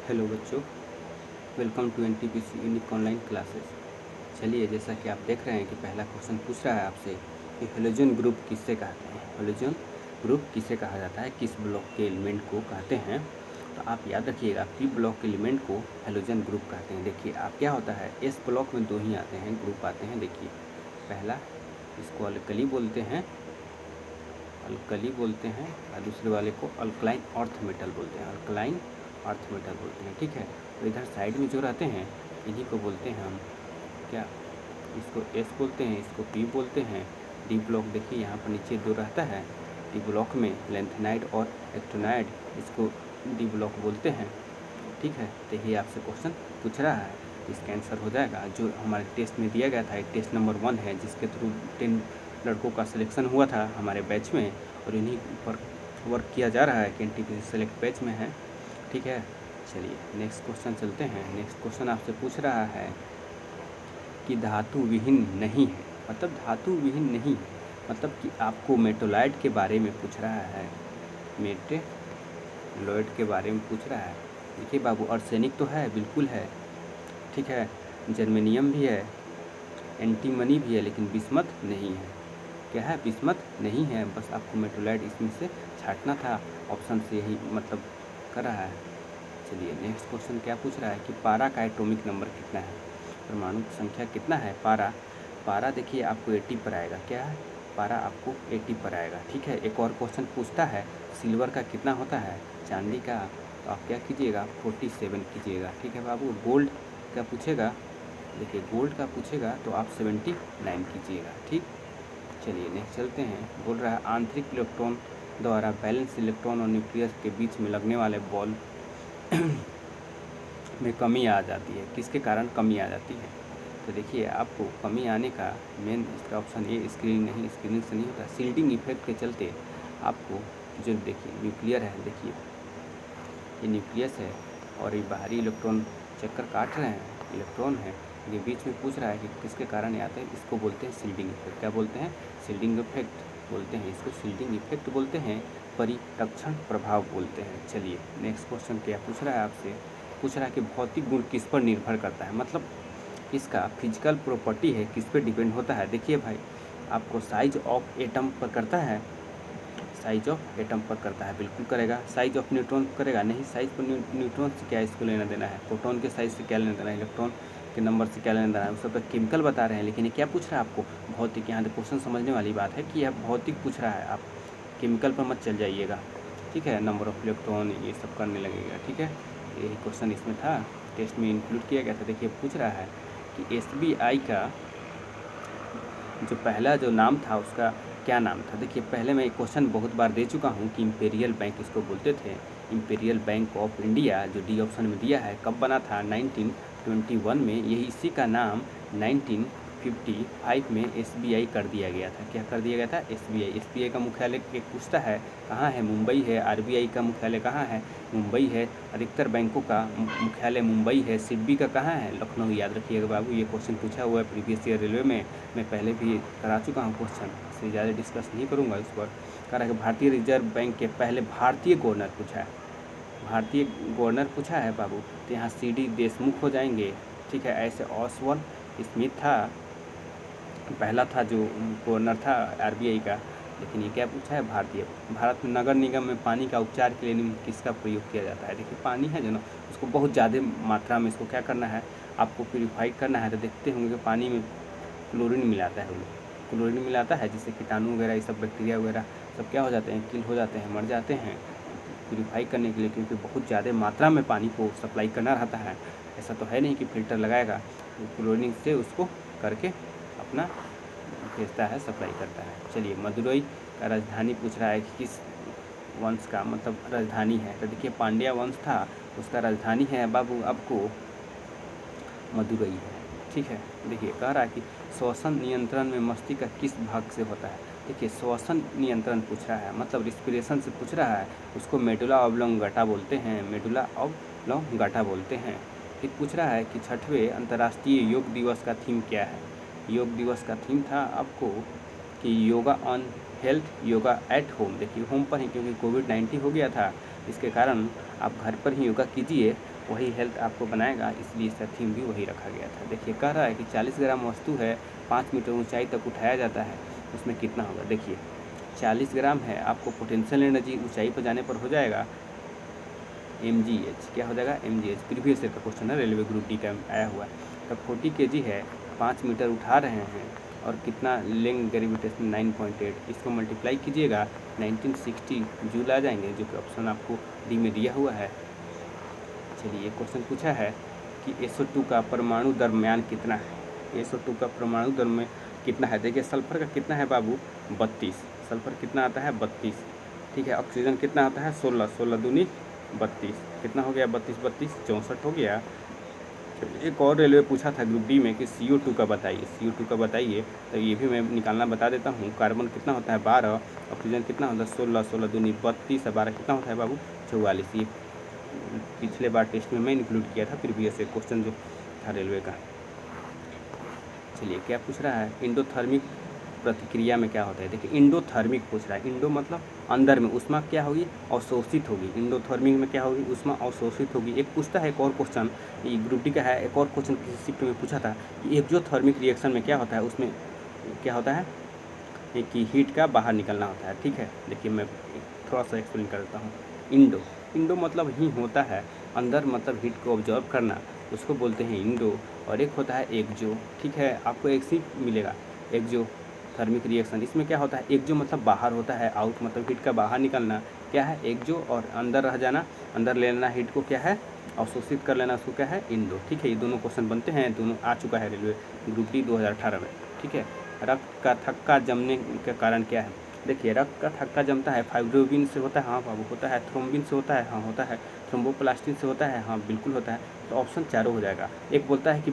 Hello बच्चों, welcome to NTPC unique online classes. चलिए, जैसा कि आप देख रहे हैं कि पहला क्वेश्चन पूछ रहा है आपसे कि हेलोजन ग्रुप किससे कहते हैं। हेलोजन ग्रुप किसे कहा जाता है, किस ब्लॉक के एलिमेंट को कहते हैं। तो आप याद रखिएगा, पी ब्लॉक के एलिमेंट को हेलोजन ग्रुप कहते हैं। देखिए आप क्या होता है, एस ब्लॉक में दो ही आते हैं, ग्रुप आते हैं। देखिए पहला, इसको अल्कली बोलते हैं, अल्कली बोलते हैं, और दूसरे वाले को अल्कलाइन अर्थ मेटल बोलते हैं, अल्कलाइन अर्थ मेटल बोलते हैं। ठीक है, तो इधर साइड में जो रहते हैं इन्हीं को बोलते हैं हम क्या, इसको एस बोलते हैं, इसको पी बोलते हैं। डी ब्लॉक देखिए यहाँ पर नीचे दो रहता है, डी ब्लॉक में लेंथेनाइड और एक्टिनाइड, इसको डी ब्लॉक बोलते हैं। ठीक है, तो ये आपसे क्वेश्चन पूछ रहा है, इसका आंसर हो जाएगा जो हमारे टेस्ट में दिया गया था। टेस्ट नंबर 1 है, जिसके थ्रू 10 लड़कों का सिलेक्शन हुआ था हमारे बैच में, और इन्हीं पर वर्क किया जा रहा है कि एनटीपीसी सेलेक्ट बैच में है। ठीक है, चलिए नेक्स्ट क्वेश्चन चलते हैं। नेक्स्ट क्वेश्चन आपसे पूछ रहा है कि धातु विहीन नहीं है, मतलब धातु विहीन नहीं है, मतलब कि आपको मेटोलाइट के बारे में पूछ रहा है, मेटोलॉइड के बारे में पूछ रहा है। देखिए बाबू, आर्सेनिक तो है, बिल्कुल है। ठीक है, जर्मेनियम भी है, एंटीमनी भी है, लेकिन बिस्मथ नहीं है। क्या है, बिस्मथ नहीं है। बस आपको मेटोलाइट इसमें से छांटना था, ऑप्शन से यही मतलब कर रहा है। चलिए नेक्स्ट क्वेश्चन क्या पूछ रहा है कि पारा का एटॉमिक नंबर कितना है, परमाणु संख्या कितना है। पारा देखिए आपको 80 पर आएगा। क्या है, पारा आपको 80 पर आएगा। ठीक है, एक और क्वेश्चन पूछता है सिल्वर का कितना होता है, चांदी का, तो आप क्या कीजिएगा, 47 कीजिएगा। ठीक है बाबू, गोल्ड का पूछेगा, देखिए गोल्ड का पूछेगा तो आप 79 कीजिएगा। ठीक, चलिए नेक्स्ट चलते हैं। बोल रहा है आंतरिक इलेक्ट्रॉन द्वारा बैलेंस इलेक्ट्रॉन और न्यूक्लियस के बीच में लगने वाले बॉल में कमी आ जाती है, किसके कारण कमी आ जाती है। तो देखिए आपको कमी आने का मेन इसका ऑप्शन ए, स्क्रीनिंग से नहीं होता, शील्डिंग इफेक्ट के चलते आपको जो देखिए न्यूक्लियर है, देखिए ये न्यूक्लियस है और ये बाहरी इलेक्ट्रॉन चक्कर काट रहे हैं, इलेक्ट्रॉन है, ये बीच में पूछ रहा है कि किसके कारण आते हैं। इसको बोलते हैं शील्डिंग इफेक्ट। क्या बोलते हैं, शील्डिंग इफेक्ट बोलते हैं, इसको शील्डिंग इफेक्ट बोलते हैं, परिरक्षण प्रभाव बोलते हैं। चलिए नेक्स्ट क्वेश्चन क्या पूछ रहा है आपसे, पूछ रहा है कि भौतिक गुण किस पर निर्भर करता है, मतलब इसका फिजिकल प्रॉपर्टी है किस पर डिपेंड होता है। देखिए भाई, आपको साइज ऑफ एटम पर करता है, साइज ऑफ एटम पर करता है, बिल्कुल करेगा। साइज ऑफ न्यूट्रॉन करेगा नहीं, साइज पर न्यूट्रॉन से क्या इसको लेना देना है, प्रोटॉन के साइज से क्या लेना देना है, इलेक्ट्रॉन के नंबर से क्या लेना देना है, उस सब तो केमिकल बता रहे हैं। लेकिन ये क्या पूछ रहा है आपको, भौतिक। यहाँ क्वेश्चन समझने वाली बात है कि यह भौतिक पूछ रहा है, आप केमिकल पर मत चल जाइएगा। ठीक है, नंबर ऑफ इलेक्ट्रॉन ये सब करने लगेगा। ठीक है, यही क्वेश्चन इसमें था, टेस्ट में इंक्लूड किया गया था। देखिए पूछ रहा है कि SBI का जो पहला जो नाम था उसका क्या नाम था। देखिए पहले मैं एक क्वेश्चन बहुत बार दे चुका हूँ कि इम्पेरियल बैंक इसको बोलते थे, इम्पेरियल बैंक ऑफ इंडिया, जो डी ऑप्शन में दिया है, कब बना था, 1921 में। यही इसी का नाम 1955 में SBI कर दिया गया था। क्या कर दिया गया था, SBI का मुख्यालय एक पूछता है कहाँ है, मुंबई है। RBI का मुख्यालय कहाँ है, मुंबई है। अधिकतर बैंकों का मुख्यालय मुंबई है। SIDBI का कहाँ है, लखनऊ। याद रखिएगा बाबू, ये क्वेश्चन पूछा हुआ है प्रीवियस ईयर रेलवे में, मैं पहले भी करा चुका हूँ क्वेश्चन, इससे ज़्यादा डिस्कस नहीं करूँगा इस पर। कह रहा है कि भारतीय रिजर्व बैंक के पहले भारतीय गवर्नर पूछा है, भारतीय गवर्नर पूछा है बाबू, तो यहाँ CD देशमुख हो जाएंगे। ठीक है, ऐसे ऑसवन स्मिथ था, पहला था जो गवर्नर था RBI का। लेकिन ये क्या पूछा है, भारत में नगर निगम में पानी का उपचार के लिए किसका प्रयोग किया जाता है। देखिए पानी है जो ना, उसको बहुत ज़्यादा मात्रा में इसको क्या करना है, आपको प्योरीफाई करना है। तो देखते होंगे कि पानी में क्लोरीन मिलाता है, वो लोग क्लोरीन मिलाता है, जिससे कीटाणु वगैरह ये सब बैक्टीरिया वगैरह सब क्या हो जाते हैं, किल हो जाते हैं, मर जाते हैं। प्योरीफाई करने के लिए, क्योंकि बहुत ज़्यादा मात्रा में पानी को सप्लाई करना रहता है, ऐसा तो है नहीं कि फ़िल्टर लगाएगा, क्लोरीन से उसको करके अपना भेजता है, सप्लाई करता है। चलिए मदुरई का राजधानी पूछ रहा है कि किस वंश का मतलब राजधानी है। तो देखिए पांड्या वंश था, उसका राजधानी है बाबू आपको मदुरई है। ठीक है, देखिए कह रहा है कि श्वसन नियंत्रण में मस्तिष्क का किस भाग से होता है। देखिए श्वसन नियंत्रण पूछ रहा है, मतलब रिस्पिरेशन से पूछ रहा है, उसको मेडुला ऑब्लोंगेटा बोलते हैं, मेडुला ऑब्लोंगेटा बोलते हैं। फिर पूछ रहा है कि 6वें अंतर्राष्ट्रीय योग दिवस का थीम क्या है। योग दिवस का थीम था आपको कि yoga on health, yoga at home. देखिए होम पर ही, क्योंकि कोविड-19 हो गया था, इसके कारण आप घर पर ही योगा कीजिए, वही हेल्थ आपको बनाएगा, इसलिए इसका थीम भी वही रखा गया था। देखिए कह रहा है कि 40 ग्राम वस्तु है 5 मीटर ऊंचाई तक उठाया जाता है, उसमें कितना होगा। देखिए 40 ग्राम है, आपको पोटेंशियल एनर्जी ऊंचाई पर जाने पर हो जाएगा mgh। क्या हो जाएगा mgh। प्रीवियस ईयर का क्वेश्चन है, रेलवे ग्रुप डी का आया हुआ है। तब 40 kg है, 5 मीटर उठा रहे हैं और कितना लेंगे ग्रेविटेशन 9.8। इसको मल्टीप्लाई कीजिएगा 1960 जूल आ जाएंगे, जो कि ऑप्शन आपको डी में दिया हुआ है। चलिए क्वेश्चन पूछा है कि SO2 का परमाणु द्रव्यमान कितना है। SO2 का परमाणु द्रव्यमान कितना है। देखिए सल्फर का कितना है बाबू 32, सल्फर कितना आता है 32, ठीक है। ऑक्सीजन कितना आता है 16, 16 दूनी 32, कितना हो गया 32 32 64 हो गया। एक और रेलवे पूछा था ग्रुप डी में कि CO2 का बताइए, CO2 का बताइए, तो ये भी मैं निकालना बता देता हूँ। कार्बन कितना होता है 12, ऑक्सीजन कितना होता है 16, 16 दूनी 32 और 12 कितना होता है बाबू 44। ये पिछले बार टेस्ट में मैं इंक्लूड किया था प्रीवियस से क्वेश्चन जो था रेलवे का। चलिए क्या पूछ रहा है, इंडोथर्मिक प्रतिक्रिया में क्या होता है। देखिए इंडोथर्मिक पूछ रहा है, इंडो मतलब अंदर में, उष्मा क्या होगी अवशोषित होगी। इंडोथर्मिक में क्या होगी उष्मा अवशोषित होगी। एक पूछता है एक और क्वेश्चन, ये ग्रुप डी का है, एक और क्वेश्चन किसी शिफ्ट में पूछा था कि एक्सोथर्मिक रिएक्शन में क्या होता है, उसमें क्या होता है कि हीट का बाहर निकलना होता है, ठीक है। देखिए मैं थोड़ा सा एक्सप्लेन कर देता हूँ। इंडो, इंडो मतलब ही होता है अंदर, मतलब हीट को ऑब्जर्व करना, उसको बोलते हैं इंडो। और एक होता है एक्जो, ठीक है, आपको एक सी मिलेगा एक्जो थर्मिक रिएक्शन। इसमें क्या होता है एक्जो मतलब बाहर होता है, आउट मतलब हीट का बाहर निकलना, क्या है एक्जो। और अंदर रह जाना, अंदर ले लेना हीट को, क्या है अवशोषित कर लेना, उसको क्या है इंडो, ठीक है। ये दोनों क्वेश्चन बनते हैं, दोनों आ चुका है रेलवे ग्रुप डी 2018 में, ठीक है। रक्त का थक्का जमने का कारण क्या है। देखिए रक्त का थक्का जमता है फाइब्रोबिन से होता है, हाँ बाबू होता है। थ्रोम्बिन से होता है, हाँ होता है। थ्रोम्बोप्लास्टिन से होता है, हाँ बिल्कुल होता है। तो ऑप्शन चारों हो जाएगा। एक बोलता है कि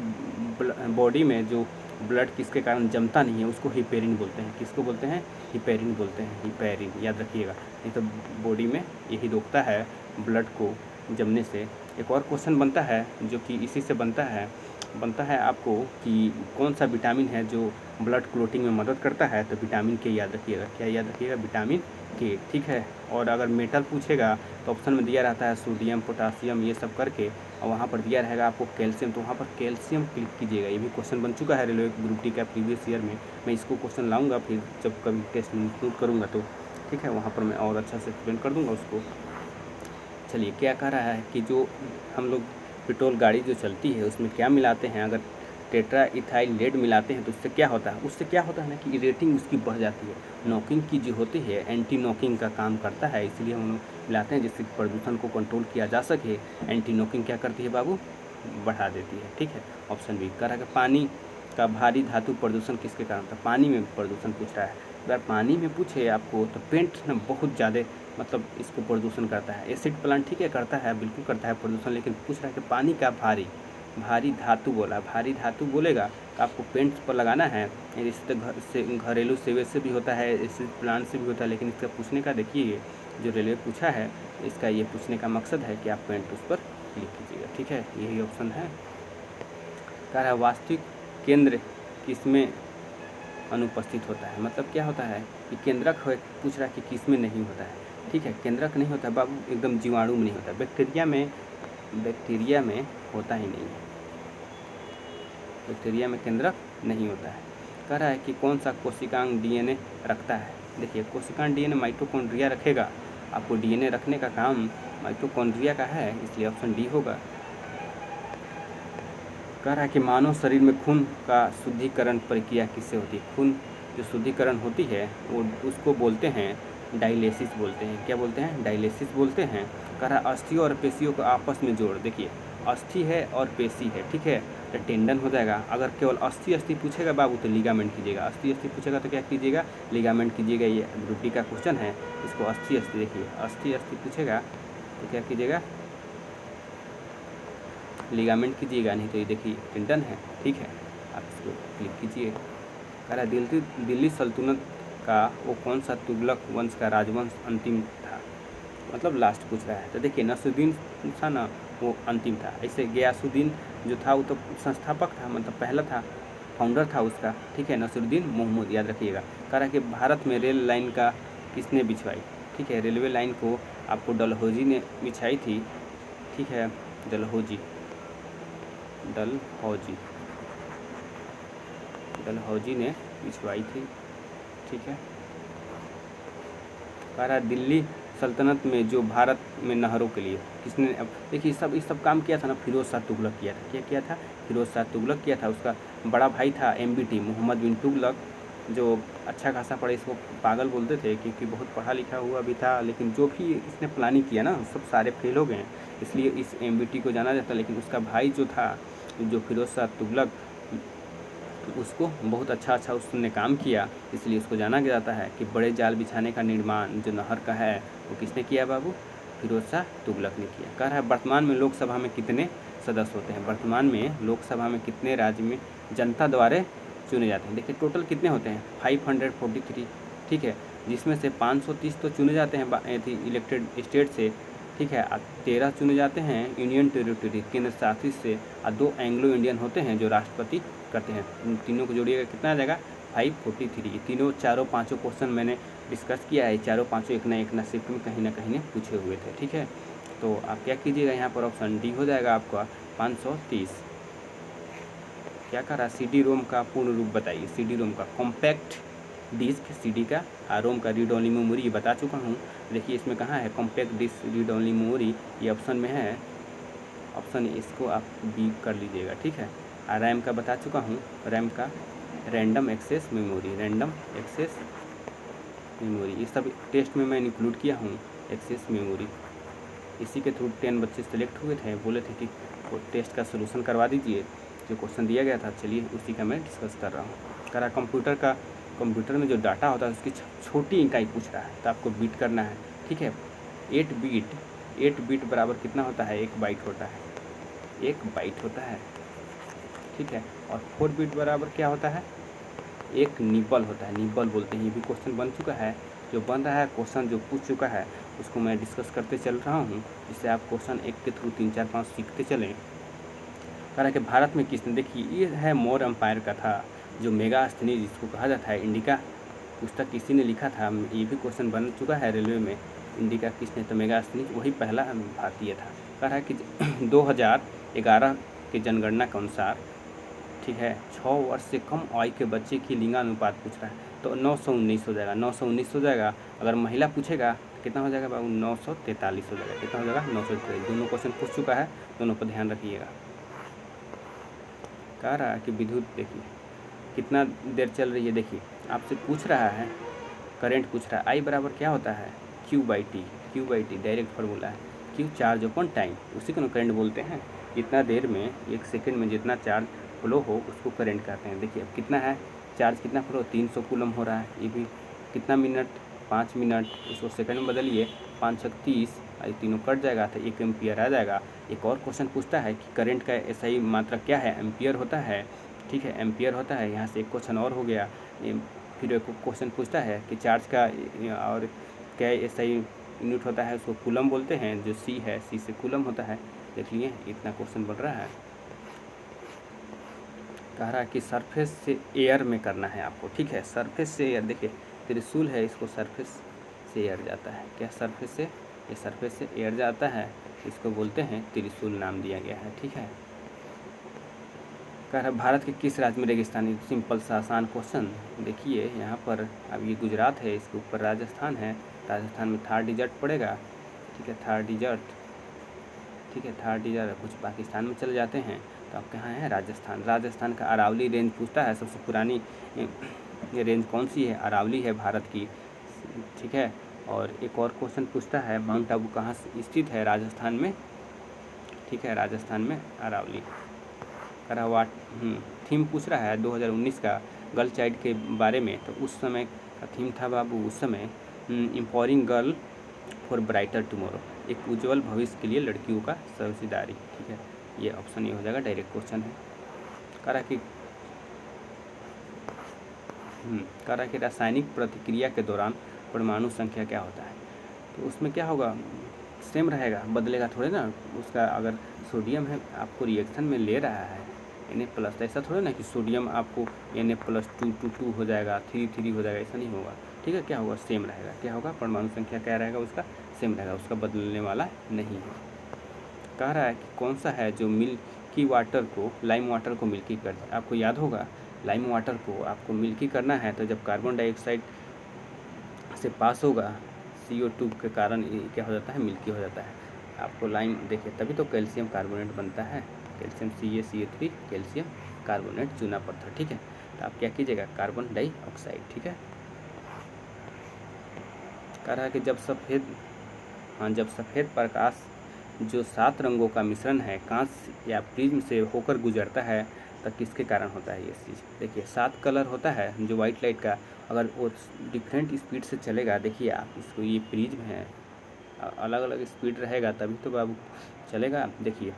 बॉडी में जो ब्लड किसके कारण जमता नहीं है उसको हिपेरिन बोलते हैं। किसको बोलते हैं हिपेरिन बोलते हैं, हिपेरिन याद रखिएगा। नहीं तो बॉडी में यही रोकता है ब्लड को जमने से। एक और क्वेश्चन बनता है जो कि इसी से बनता है आपको कि कौन सा विटामिन है जो ब्लड क्लोटिंग में मदद करता है। तो विटामिन के याद रखिएगा, क्या याद रखिएगा विटामिन के, ठीक है। और अगर मेटल पूछेगा तो ऑप्शन में दिया रहता है सोडियम पोटासियम ये सब करके, और वहाँ पर दिया रहेगा आपको कैल्शियम, तो वहाँ पर कैल्शियम क्लिक कीजिएगा। ये भी क्वेश्चन बन चुका है रेलवे ग्रुप डी का प्रीवियस ईयर में। मैं इसको क्वेश्चन लाऊंगा फिर जब कभी टेस्ट में इंक्लूड करूँगा तो, ठीक है, वहाँ पर मैं और अच्छा से एक्सप्लेन कर दूँगा उसको। चलिए क्या कह रहा है कि जो हम लोग पेट्रोल गाड़ी जो चलती है उसमें क्या मिलाते हैं, अगर टेट्रा इथाइल लेड मिलाते हैं तो उससे क्या होता है, उससे क्या होता है ना कि रेटिंग उसकी बढ़ जाती है। नॉकिंग की जो होती है एंटी नॉकिंग का काम करता है, इसलिए हम लोग मिलाते हैं जिससे प्रदूषण को कंट्रोल किया जा सके। एंटी नॉकिंग क्या करती है बाबू, बढ़ा देती है, ठीक है। ऑप्शन बी कह रहा है कि पानी का भारी धातु प्रदूषण किसके कारण था। पानी में प्रदूषण पूछ रहा है। अगर पानी में पूछे आपको तो पेंट ना बहुत ज़्यादा मतलब इसको प्रदूषण करता है। एसिड प्लांट ठीक है करता है, बिल्कुल करता है प्रदूषण, लेकिन पूछ रहा है कि पानी का भारी धातु बोला, भारी धातु बोलेगा तो आपको पेंट्स पर लगाना है। इससे घर से घरेलू सेवेज से भी होता है, एसिड प्लांट से भी होता है, लेकिन इसका पूछने का देखिए जो रेलवे पूछा है इसका ये पूछने का मकसद है कि आप पेंट उस पर क्लिक कीजिएगा, ठीक है, यही ऑप्शन है। कह रहा है वास्तविक केंद्र किसमें अनुपस्थित होता है, मतलब क्या होता है कि केंद्रक पूछ रहा है कि किसमें नहीं होता है, ठीक है। केंद्रक नहीं होता है बाबू, एकदम जीवाणु में नहीं होता, बैक्टीरिया में होता ही नहीं है, बैक्टीरिया में केंद्रक नहीं होता है। कह रहा है कि कौन सा कोशिकांग डीएनए रखता है। देखिए कोशिकांग डीएनए माइटोकॉन्ड्रिया रखेगा, आपको डीएनए रखने का काम माइटोकॉन्ड्रिया का है, इसलिए ऑप्शन डी होगा। कह रहा है कि मानव शरीर में खून का शुद्धिकरण प्रक्रिया किससे होती है। खून जो शुद्धिकरण होती है वो उसको बोलते हैं डायलिसिस बोलते हैं। क्या बोलते हैं, डायलिसिस बोलते हैं। कह रहा है अस्थि और पेशियों को आपस में जोड़, देखिए अस्थि है और पेशी है, ठीक है, तो टेंडन हो जाएगा। अगर केवल अस्थि पूछेगा बाबू तो लिगामेंट कीजिएगा, अस्थि पूछेगा तो क्या कीजिएगा, लिगामेंट कीजिएगा। ये ग्रुप डी का क्वेश्चन है, इसको अस्थि देखिए अस्थि पूछेगा तो क्या कीजिएगा, लिगामेंट कीजिएगा, नहीं तो ये देखिए टेंडन है, ठीक है, आप इसको क्लिक कीजिए। कह रहा है दिल्ली सल्तनत का वो कौन सा तुगलक वंश का राजवंश अंतिम था, मतलब लास्ट पूछ रहा है। तो देखिए नसरुद्दीन था ना, वो अंतिम था। ऐसे गयासुद्दीन जो था वो तो संस्थापक था, मतलब पहला था, फाउंडर था उसका, ठीक है, नसरुद्दीन महमूद याद रखिएगा। कह रहा है कि भारत में रेल लाइन का किसने बिछवाई, ठीक है, रेलवे लाइन को आपको डलहौजी ने बिछाई थी, ठीक है। डलहौजी, डलहौजी, डलहौजी ने पिछवाई थी। ठीक है। कह रहा है दिल्ली सल्तनत में जो भारत में नहरों के लिए किसने, अब देखिए सब इस सब काम किया था ना फिरोज शाह तुगलक किया था। क्या किया था? फिरोज शाह तुगलक किया था। उसका बड़ा भाई था MBT, मोहम्मद बिन तुगलक, जो अच्छा खासा पढ़े, इसको पागल बोलते थे क्योंकि बहुत पढ़ा लिखा हुआ भी था, लेकिन जो भी इसने प्लानिंग किया ना सब सारे फेल हो गए हैं, इसलिए इस MBT को जाना जाता। लेकिन उसका भाई जो था, जो फिरोज शाह तुगलक, उसको बहुत अच्छा उसने काम किया, इसलिए उसको जाना जाता है कि बड़े जाल बिछाने का निर्माण जो नहर का है वो किसने किया बाबू? फिरोज शाह तुगलक ने किया। कह रहा है वर्तमान में लोकसभा में कितने सदस्य होते हैं? वर्तमान में लोकसभा में कितने राज्य में जनता द्वारा चुने जाते हैं? देखिए टोटल कितने होते हैं? 543। ठीक है, जिसमें से 530 तो चुने जाते हैं इलेक्टेड स्टेट से। ठीक है, 13 चुने जाते हैं यूनियन टेरिटरी केंद्र शासित से, और 2 एंग्लो इंडियन होते हैं जो राष्ट्रपति करते हैं। इन तीनों को जोड़िएगा कितना आ जाएगा? 543। तीनों चारों पाँचों क्वेश्चन मैंने डिस्कस किया है, चारों पाँचों एक ना शिफ्ट में कहीं ना कहीं पूछे हुए थे। ठीक है, तो आप क्या कीजिएगा, यहाँ पर ऑप्शन डी हो जाएगा आपका 530। क्या कह रहा है? CD रोम का पूर्ण रूप बताइए। CD रोम का कॉम्पैक्ट डिस्क CD का, और रोम का रीड ओनली मेमोरी, ये बता चुका हूँ। देखिए इसमें कहाँ है compact disc read only memory, ये ऑप्शन में है, ऑप्शन इसको आप बी कर लीजिएगा। ठीक है, और रैम का बता चुका हूँ, रैम का random access memory, random access memory, ये सब टेस्ट में मैं इंक्लूड किया हूँ। एक्सेस मेमोरी, इसी के थ्रू 10 बच्चे सेलेक्ट हुए थे, बोले थे कि टेस्ट का सोल्यूशन करवा दीजिए, जो क्वेश्चन दिया गया था। चलिए उसी का मैं डिस्कस कर रहा हूँ। कह रहा कंप्यूटर में जो डाटा होता है उसकी छोटी इकाई पूछ रहा है, तो आपको बीट करना है। ठीक है, 8 बीट बराबर कितना होता है? 1 बाइट होता है, 1 बाइट होता है। ठीक है, और 4 बीट बराबर क्या होता है? 1 निबल होता है, निबल बोलते हैं। ये भी क्वेश्चन बन चुका है, जो बन रहा है क्वेश्चन जो पूछ चुका है उसको मैं डिस्कस करते चल रहा हूँ, जिससे आप क्वेश्चन एक के थ्रू 3, 4, 5 सीखते चलें। कह रहा है कि भारत में किसने, देखिए ये है मोर एम्पायर का था, जो मेगास्थनीज जिसको कहा जाता है, इंडिका पुस्तक किसी ने लिखा था, ये भी क्वेश्चन बन चुका है रेलवे में। इंडिका किसने? तो मेगास्थनीज वही पहला भारतीय था। कह रहा है कि 2011 के जनगणना के अनुसार, ठीक है, 6 वर्ष से कम आयु के बच्चे की लिंगानुपात पूछ रहा है, तो 919 हो जाएगा, 919 हो जाएगा। अगर महिला पूछेगा कितना हो जाएगा बाबू? 943 हो जाएगा। कितना हो जाएगा? 943। दोनों क्वेश्चन पूछ चुका है, दोनों पर ध्यान रखिएगा। कह रहा है कि विद्युत, देखिए कितना देर चल रही है, देखिए आपसे पूछ रहा है, करंट पूछ रहा है। आई बराबर क्या होता है? Q/T, Q/T डायरेक्ट फार्मूला है। Q चार्ज अपॉन टाइम, उसी को करंट बोलते हैं। जितना देर में, 1 सेकंड में जितना चार्ज फ्लो हो उसको करंट कहते हैं। देखिए अब कितना है चार्ज, कितना फ्लो? 300 कूलम हो रहा है। ये भी कितना मिनट? 5 मिनट। उसको सेकंड में बदलिए, 5 छक 30, ये तीनों कट जाएगा तो 1 एम्पियर आ जाएगा। एक और क्वेश्चन पूछता है कि करंट का SI मात्रा क्या है? एम्पियर होता है। ठीक है, एम्पियर होता है। यहाँ से एक क्वेश्चन और हो गया। फिर एक क्वेश्चन पूछता है कि चार्ज का और क्या SI यूनिट होता है, उसको कूलम बोलते हैं। जो C है, C से कूलम होता है। देख लिए इतना क्वेश्चन बन रहा है। कह रहा है कि सरफेस से एयर में करना है आपको। ठीक है, सरफेस से एयर, देखिए त्रिशूल है, इसको सरफेस से एयर जाता है। क्या सरफेस से? ये सरफेस से एयर जाता है, इसको बोलते हैं त्रिशूल, नाम दिया गया है। ठीक है, कह रहा है भारत के किस राज्य में रेगिस्तानी, सिंपल सा आसान क्वेश्चन। देखिए यहाँ पर अब ये गुजरात है, इसके ऊपर राजस्थान है। राजस्थान में थार डिजर्ट पड़ेगा। ठीक है, थार डिजर्ट। ठीक है, थार डिजर्ट कुछ पाकिस्तान में चले जाते हैं, तो अब कहाँ है? राजस्थान। राजस्थान का अरावली रेंज पूछता है, सबसे पुरानी ये रेंज कौन सी है? अरावली है भारत की। ठीक है, और एक और क्वेश्चन पूछता है माउंट आबू कहाँ स्थित है? राजस्थान में। ठीक है, राजस्थान में अरावली। करा हुआ थीम पूछ रहा है 2019 का गर्ल चाइल्ड के बारे में, तो उस समय का थीम था बाबू, उस समय empowering girl for brighter tomorrow, एक उज्जवल भविष्य के लिए लड़कियों का साझेदारी। ठीक है, ये ऑप्शन ये हो जाएगा, डायरेक्ट क्वेश्चन है। करा कि रासायनिक प्रतिक्रिया के दौरान परमाणु संख्या क्या होता है? तो उसमें क्या होगा? सेम रहेगा, बदलेगा थोड़े ना। उसका अगर सोडियम है, आपको रिएक्शन में ले रहा है Na+, ऐसा थोड़ा ना कि सोडियम आपको Na+2 हो जाएगा, 3 हो जाएगा, ऐसा नहीं होगा। ठीक है, क्या होगा? सेम रहेगा। क्या होगा? परमाणु संख्या क्या रहेगा उसका? सेम रहेगा, उसका बदलने वाला नहीं है। कह रहा है कि कौन सा है जो मिल्की वाटर को, लाइम वाटर को मिल्की कर, आपको याद होगा लाइम वाटर को आपको मिल्की करना है तो जब कार्बन डाइऑक्साइड से पास होगा CO2 के कारण ये क्या हो जाता है, मिल्की हो जाता है। आपको लाइम देखिए, तभी तो कैल्शियम कार्बोनेट बनता है, कैल्शियम CaCO3 कैल्शियम कार्बोनेट चूना पत्थर, ठीक है। तो आप क्या कीजिएगा, कार्बन डाइऑक्साइड, ठीक है। कह रहा है कि जब सफ़ेद प्रकाश जो 7 रंगों का मिश्रण है कांच या प्रिज्म से होकर गुजरता है तब किसके कारण होता है ये चीज़। देखिए 7 कलर होता है जो वाइट लाइट का, अगर वो डिफरेंट स्पीड से चलेगा, देखिए आप इसको, ये प्रिज्म है, अलग अलग स्पीड रहेगा तभी तो बाबू चलेगा। देखिए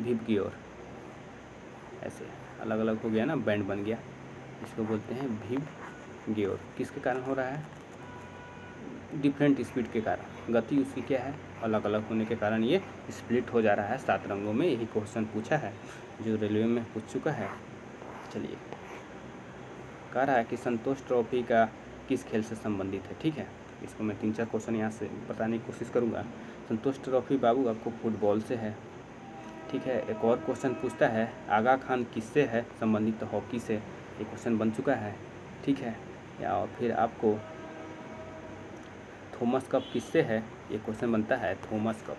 भिप की ओर ऐसे अलग अलग हो गया ना, बैंड बन गया, इसको बोलते हैं भिप की ओर। किसके कारण हो रहा है, डिफरेंट स्पीड के कारण, गति उसकी क्या है, अलग अलग होने के कारण ये स्प्लिट हो जा रहा है 7 रंगों में। यही क्वेश्चन पूछा है जो रेलवे में पूछ चुका है। चलिए, कह रहा है कि संतोष ट्रॉफी का किस खेल से संबंधित है, ठीक है। इसको मैं 3-4 क्वेश्चन यहाँ से बताने की कोशिश करूँगा। संतोष ट्रॉफी बाबू आपको फुटबॉल से है, ठीक है। एक और क्वेश्चन पूछता है आगा खान किससे है संबंधित, तो हॉकी से, ये क्वेश्चन बन चुका है, ठीक है। या फिर आपको थॉमस कप किससे है, ये क्वेश्चन बनता है, थॉमस कप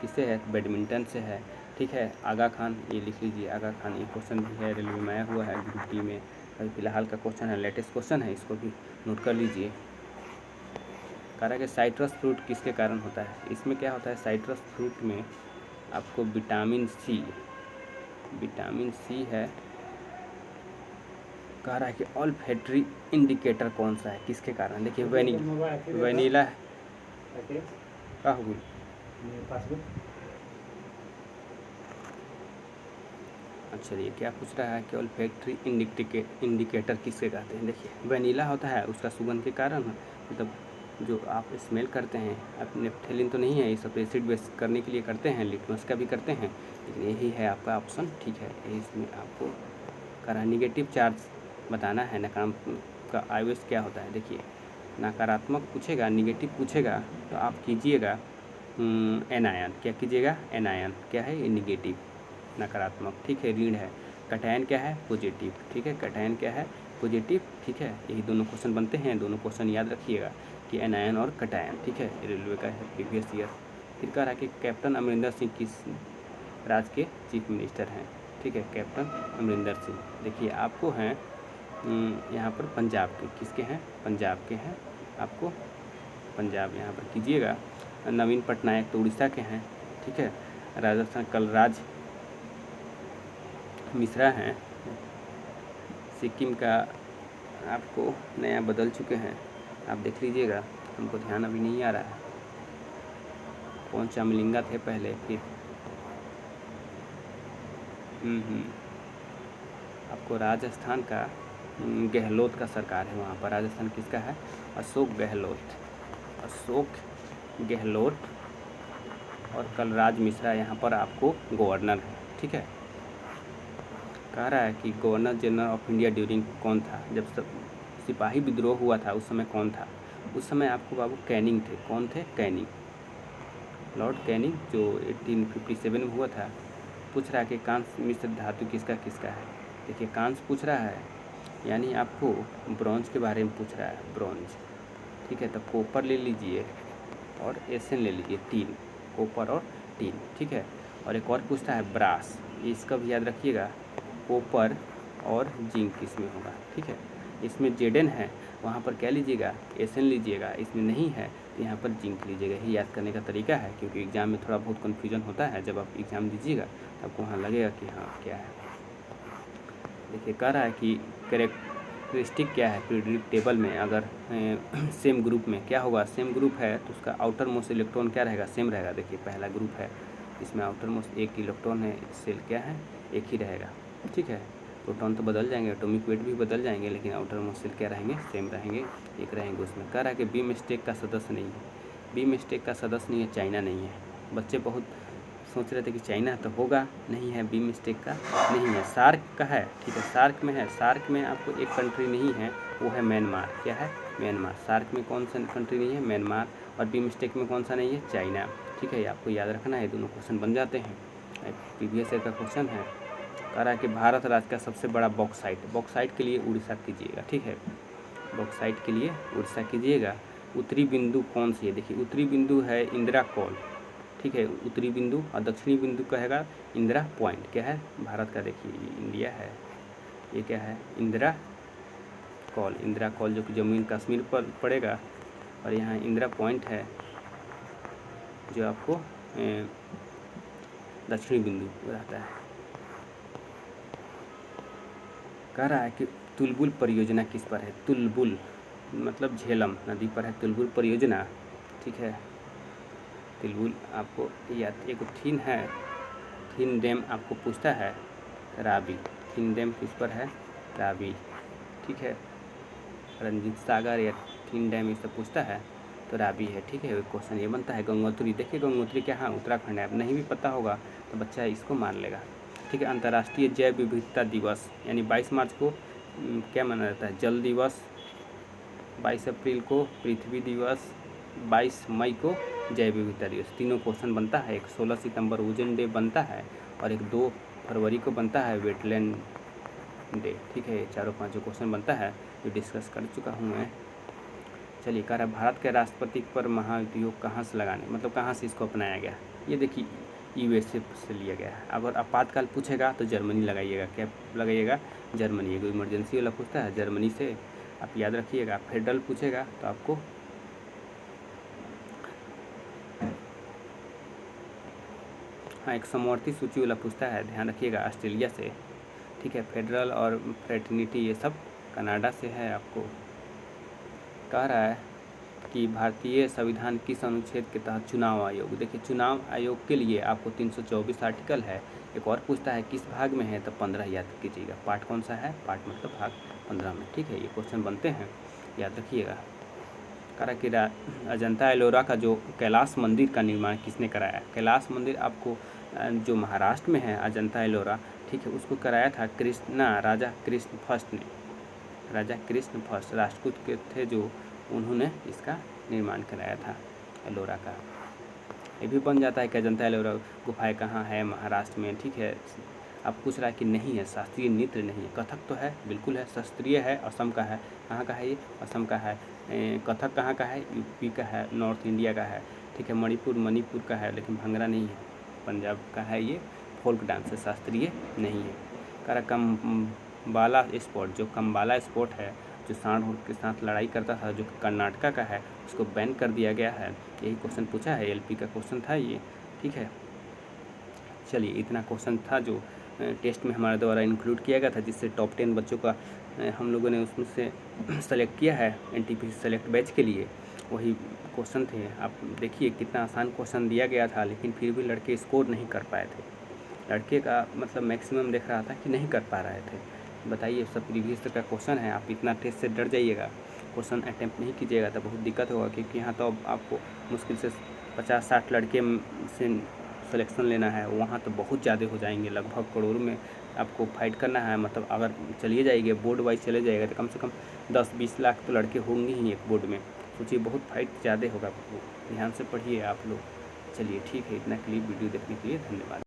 किससे है, बैडमिंटन से है, ठीक है। आगा खान, ये लिख लीजिए, आगा खान, ये क्वेश्चन भी है, रेलवे में आया हुआ है ग्रुप डी में, अभी फिलहाल का क्वेश्चन है, लेटेस्ट क्वेश्चन है, इसको भी नोट कर लीजिए। कह रहा है कि साइट्रस फ्रूट किसके कारण होता है, इसमें क्या होता है, साइट्रस फ्रूट में आपको विटामिन सी है। कह रहा है कि ऑल्फैक्टरी इंडिकेटर कौन सा है, किसके कारण, देखिए वनीला का हो। अच्छा, ये क्या पूछ रहा है कि ऑल्फैक्टरी इंडिकेटर किसके कहते हैं। देखिए वनीला होता है, उसका सुगंध के कारण, मतलब जो आप स्मेल करते हैं, अब नेफ्थेलिन तो नहीं है, ये सब एसिड बेस करने के लिए करते हैं, लिटमस का भी करते हैं, लेकिन यही है आपका ऑप्शन, ठीक है। इसमें आपको करा निगेटिव चार्ज बताना है, नकारात्मक का आवेश क्या होता है। देखिए नकारात्मक पूछेगा, निगेटिव पूछेगा तो आप कीजिएगा एनायन, क्या कीजिएगा, एनायन क्या है, ये निगेटिव, नकारात्मक, ठीक है, ऋण है। कैटायन क्या है, पॉजिटिव, ठीक है, कैटायन क्या है, पॉजिटिव, ठीक है। यही दोनों क्वेश्चन बनते हैं, दोनों क्वेश्चन याद रखिएगा कि एनायन और कैटायन, ठीक है, रेलवे का है प्रीवियस ईयर। फिर कह रहा है कि कैप्टन अमरिंदर सिंह किस राज्य के चीफ मिनिस्टर हैं, ठीक है, कैप्टन अमरिंदर सिंह। देखिए आपको हैं यहाँ पर पंजाब के, किसके हैं, पंजाब के हैं, आपको पंजाब यहाँ पर कीजिएगा। नवीन पटनायक तो उड़ीसा के हैं, ठीक है। राजस्थान कलराज मिश्रा हैं, सिक्किम का आपको नया बदल चुके हैं, आप देख लीजिएगा, हमको ध्यान अभी नहीं आ रहा है, पोंचामलिंगा थे पहले, फिर आपको राजस्थान का गहलोत का सरकार है वहाँ पर, राजस्थान किसका है, अशोक गहलोत और कलराज मिश्रा यहाँ पर आपको गवर्नर है, ठीक है। कह रहा है कि governor general of India during कौन था, जब सिपाही विद्रोह हुआ था उस समय कौन था, उस समय आपको बाबू कैनिंग थे, कौन थे, कैनिंग, लॉर्ड कैनिंग, जो 1857 में हुआ था। पूछ रहा है कि कांस्य मिश्र धातु किसका है। देखिए कांस्य पूछ रहा है, यानी आपको ब्रॉन्ज के बारे में पूछ रहा है, ब्रॉन्ज, ठीक है। तो कॉपर ले लीजिए और एसन ले लीजिए, टीन, कॉपर और टीन, ठीक है। और एक और पूछता है ब्रास, इसका भी याद रखिएगा, कॉपर और जिंक इसमें होगा, ठीक है। इसमें जेडन है, वहाँ पर क्या लीजिएगा, एसन लीजिएगा, इसमें नहीं है तो यहाँ पर जिंक लीजिएगा। यही याद करने का तरीका है, क्योंकि एग्ज़ाम में थोड़ा बहुत कन्फ्यूजन होता है, जब आप एग्ज़ाम दीजिएगा तब आपको वहाँ लगेगा कि हाँ क्या है। देखिए कह रहा है कि कैरेक्टरिस्टिक क्या है पीरियोडिक टेबल में, अगर सेम ग्रुप में क्या होगा, सेम ग्रुप है तो उसका आउटर मोस्ट इलेक्ट्रॉन क्या रहेगा, सेम रहेगा। देखिए पहला ग्रुप है, इसमें आउटर मोस्ट एक इलेक्ट्रॉन है, सेल क्या है, एक ही रहेगा, ठीक है। प्रोटॉन तो बदल जाएंगे, एटॉमिक वेट भी बदल जाएंगे, लेकिन आउटर मोस्ट सेल क्या रहेंगे, सेम रहेंगे, एक रहेंगे उसमें। कह रहा है कि बी मिस्टेक का सदस्य नहीं है, बी मिस्टेक का सदस्य नहीं है, चाइना नहीं है। बच्चे बहुत सोच रहे थे कि चाइना तो होगा, नहीं है, बी मिस्टेक का नहीं है, सार्क का है, ठीक है, सार्क में है। सार्क में आपको एक कंट्री नहीं है, वो है म्यांमार, क्या है, म्यांमार। सार्क में कौन सा कंट्री नहीं है, म्यांमार। और बी मिस्टेक में कौन सा नहीं है, चाइना, ठीक है, आपको याद रखना है, दोनों क्वेश्चन बन जाते हैं। प्रीवियस ईयर का क्वेश्चन है, कह रहा है कि भारत राज्य का सबसे बड़ा बॉक्साइट के लिए उड़ीसा कीजिएगा। ठीक है, बॉक्साइट के लिए उड़ीसा कीजिएगा। उत्तरी बिंदु कौन सी है? देखिए उत्तरी बिंदु है इंदिरा कॉल। ठीक है, उत्तरी बिंदु, और दक्षिणी बिंदु कहेगा इंदिरा पॉइंट। क्या है? भारत का देखिए इंडिया है, ये क्या है? इंदिरा कॉल जो कि जम्मू एंड कश्मीर पर पड़ेगा, और यहाँ इंदिरा पॉइंट है जो आपको दक्षिणी बिंदु रहता है। कह रहा है कि तुलबुल परियोजना किस पर है? तुलबुल मतलब झेलम नदी पर है तुलबुल परियोजना। ठीक है, तुलबुल आपको याद, एक थिन है, थिन डैम आपको पूछता है, रावी। थिन डैम किस पर है? रावी। ठीक है, रंजीत सागर या थिन डैम ये सब पूछता है तो रावी है। ठीक है, क्वेश्चन ये बनता है। गंगोत्री, देखिए गंगोत्री क्या है? उत्तराखंड है। अब नहीं भी पता होगा तो बच्चा इसको मान लेगा। ठीक है, अंतर्राष्ट्रीय जैव विविधता दिवस यानी 22 मार्च को क्या मनाया जाता है? जल दिवस। 22 अप्रैल को पृथ्वी दिवस। 22 मई को जैव विविधता दिवस। तीनों क्वेश्चन बनता है। एक 16 सितंबर ओजोन डे बनता है, और एक 2 फरवरी को बनता है वेटलैंड डे। ठीक है, चारों पांचों क्वेश्चन बनता है जो डिस्कस कर चुका हूँ मैं। चलिए, कह रहा है भारत के राष्ट्रपति पर महाभियोग कहाँ से लगाने, मतलब कहाँ से इसको अपनाया गया? ये देखिए यूएसए से लिया गया है। अगर आपातकाल पूछेगा तो जर्मनी लगाइएगा। क्या लगाइएगा? जर्मनी। कोई इमरजेंसी वाला पूछता है जर्मनी से, आप याद रखिएगा। फेडरल पूछेगा तो आपको हाँ, एक समवर्ती सूची वाला पूछता है, ध्यान रखिएगा, ऑस्ट्रेलिया से। ठीक है, फेडरल और फ्रेटर्निटी ये सब कनाडा से है। आपको कह रहा है कि भारतीय संविधान किस अनुच्छेद के तहत चुनाव आयोग? देखिए चुनाव आयोग के लिए आपको 324 आर्टिकल है। एक और पूछता है किस भाग में है, तो 15 याद कीजिएगा। पार्ट कौन सा है? पार्ट मतलब भाग 15 में। ठीक है, ये क्वेश्चन बनते हैं, याद रखिएगा। कह रहा कि अजंता एलोरा का जो कैलाश मंदिर का निर्माण किसने कराया? कैलाश मंदिर आपको जो महाराष्ट्र में है अजंता एलोरा, ठीक है, उसको कराया था राजा कृष्ण फर्स्ट ने। राजा कृष्ण फर्स्ट राष्ट्रकूट के थे जो, उन्होंने इसका निर्माण कराया था एलोरा का। ये भी बन जाता है कि अजंता एलोरा गुफाएं कहाँ है? महाराष्ट्र में। ठीक है, अब पूछ रहा है कि नहीं है, शास्त्रीय नृत्य नहीं है। कथक तो है, बिल्कुल है। शास्त्रीय है, असम का है। कहाँ का है ये? असम का है। कथक कहाँ का है? यूपी का है, नॉर्थ इंडिया का है। ठीक है, मणिपुर का है, लेकिन भंगड़ा नहीं है। पंजाब का है ये, फोल्क डांस है, शास्त्रीय नहीं है। कह रहा कम्बाला स्पोर्ट, जो कम्बाला स्पोर्ट है, जो सांड के साथ लड़ाई करता था, जो कर्नाटका का है, उसको बैन कर दिया गया है। यही क्वेश्चन पूछा है, एलपी का क्वेश्चन था ये। ठीक है, चलिए इतना क्वेश्चन था जो टेस्ट में हमारे द्वारा इंक्लूड किया गया था, जिससे टॉप 10 बच्चों का हम लोगों ने उसमें से सेलेक्ट किया है एनटीपीसी सेलेक्ट बैच के लिए। वही क्वेश्चन थे। आप देखिए कितना आसान क्वेश्चन दिया गया था, लेकिन फिर भी लड़के स्कोर नहीं कर पाए थे। लड़के का मतलब मैक्सिमम देख रहा था कि नहीं कर पा रहे थे। बताइए, सब प्रीवियस का क्वेश्चन है, आप इतना टेस्ट से डर जाइएगा, क्वेश्चन अटैम्प्ट नहीं कीजिएगा तो बहुत दिक्कत होगा। क्योंकि यहाँ तो आपको मुश्किल से 50-60 लड़के से सिलेक्शन लेना है, वहाँ तो बहुत ज़्यादा हो जाएंगे, लगभग करोड़ में आपको फाइट करना है। मतलब अगर चलिए जाइए बोर्ड वाइज चले जाएगा तो कम से कम 10-20 लाख तो लड़के होंगे ही एक बोर्ड में। सोचिए, बहुत फाइट ज़्यादा होगा। ध्यान से पढ़िए आप लोग। चलिए ठीक है, इतना क्लिप वीडियो देखने के लिए धन्यवाद।